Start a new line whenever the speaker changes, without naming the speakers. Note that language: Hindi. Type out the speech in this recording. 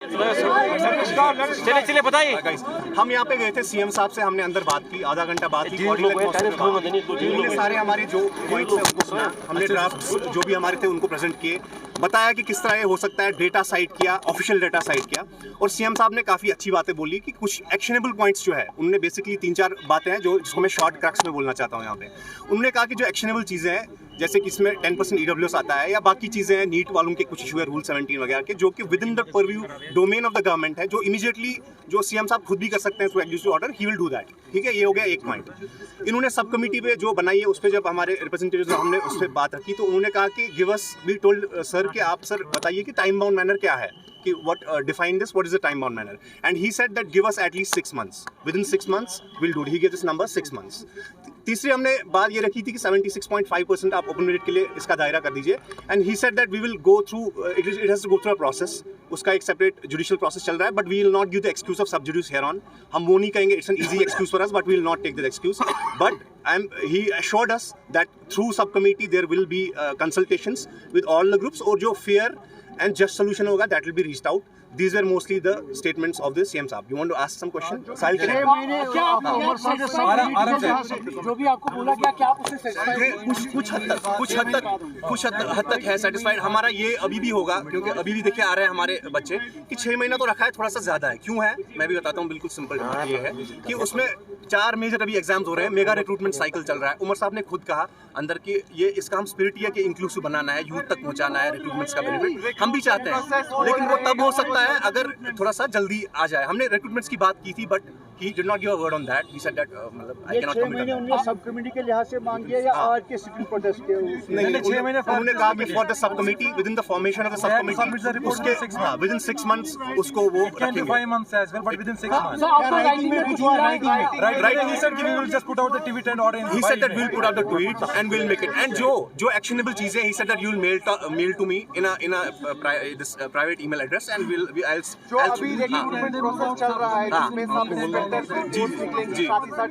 चलिए बताइए।
हम यहाँ पे गए थे, सीएम साहब से हमने अंदर बात की, आधा घंटा बात की। उन्होंने सारे हमारे जो पॉइंट्स हैं उनको सुना, हमने ड्राफ्ट जो भी हमारे थे उनको प्रेजेंट किए, बताया कि किस तरह ये हो सकता है, डेटा साइट किया, ऑफिशियल डेटा साइट किया। और सीएम साहब ने काफ़ी अच्छी बातें बोली कि कुछ एक्शनेबल पॉइंट्स जो है, उन्होंने बेसिकली 3-4 बातें हैं जो जिसको मैं शॉर्ट क्रक्स में बोलना चाहता हूँ यहाँ पे। उन्होंने कहा कि जो एक्शनेबल चीज़ें हैं, जैसे कि इसमें 10% EWS आता है या बाकी चीज़ें हैं, नीट वालों के कुछ इशू है, रूल 17 वगैरह के, जो कि with in the purview domain of the government है, जो इमीडिएटली जो सीएम साहब खुद भी कर सकते हैं through executive order, he will do that. ठीक है, ये हो गया एक पॉइंट। इन्होंने सब कमिटी पे जो बनाई है उस पर जब हमारे रिप्रेजेंटेटिव हमने उस पर बात रखी तो उन्होंने कहा कि give us, we told sir कि आप सर बताइए कि टाइम बाउंड मैनर क्या है, कि what define this, what is the time bound manner, and he said that give us at least 6 months, within 6 months we'll do it. He gave this number 6 months. तीसरी हमने बात ये रखी थी कि 76.5% आप ओपन मेरिट के लिए इसका दायरा कर दीजिए, and he said that we will go through, it has to go through a process, उसका एक सेपरेट जुडिशियल प्रोसेस चल रहा है, but we will not give the excuse of sub judice here on. हम वो नहीं कहेंगे it's an easy excuse for us, but we will not take that excuse, but he assured us that through subcommittee there will be consultations with all the groups, और जो fair and just solution होगा that will be reached out. These were mostly the statements of the CM साहब. You want to ask some question? साहिल के लिए
जो भी आपको बोला गया, क्या आप उससे satisfied?
कुछ हद तक है सेटिस्फाइड। हमारा ये अभी भी होगा, क्योंकि अभी भी देखिए आ रहे हैं हमारे बच्चे कि 6 महीना तो रखा है, थोड़ा सा ज्यादा है। क्यों है मैं भी बताता हूँ, बिल्कुल सिंपल ये है कि उसमें 4 मेजर अभी एग्जाम्स हो रहे हैं, मेगा रिक्रूटमेंट साइकिल चल रहा है। उमर साहब ने खुद कहा अंदर की ये इसका हम स्पिरिट है कि इंक्लूसिव बनाना है, यूथ तक पहुंचाना है रिक्रूटमेंट्स का बेनिफिट, हम भी चाहते हैं, लेकिन वो तब हो सकता है अगर थोड़ा सा जल्दी आ जाए। हमने रिक्रूटमेंट्स की बात की थी, but he did not give a word on that. He said that मतलब I cannot commit on that.
उन्होंने सब कमेटी के लिहाज से मांग किया या आज के सिटिंग प्रोटेस्ट के?
नहीं, 6 महीने उन्होंने कहा कि for the subcommittee, within the formation of the subcommittee, उसके within 6 months उसको वो रखेंगे।
5 months as well, but within 6 months.
Sir आपको राइटिंग में कुछ हुआ है?
Right, he said we will just put out the tweet and order in.
He said that we'll put out the tweet and we'll make it. And जो actionable चीजें, he said that you'll mail to me in a this private email address, and I'll
जो अभी रिक्रूटमेंट प्रोसेस चल रहा है जिसमें सब इंस्पेक्टर
जी।
साथ ही साथ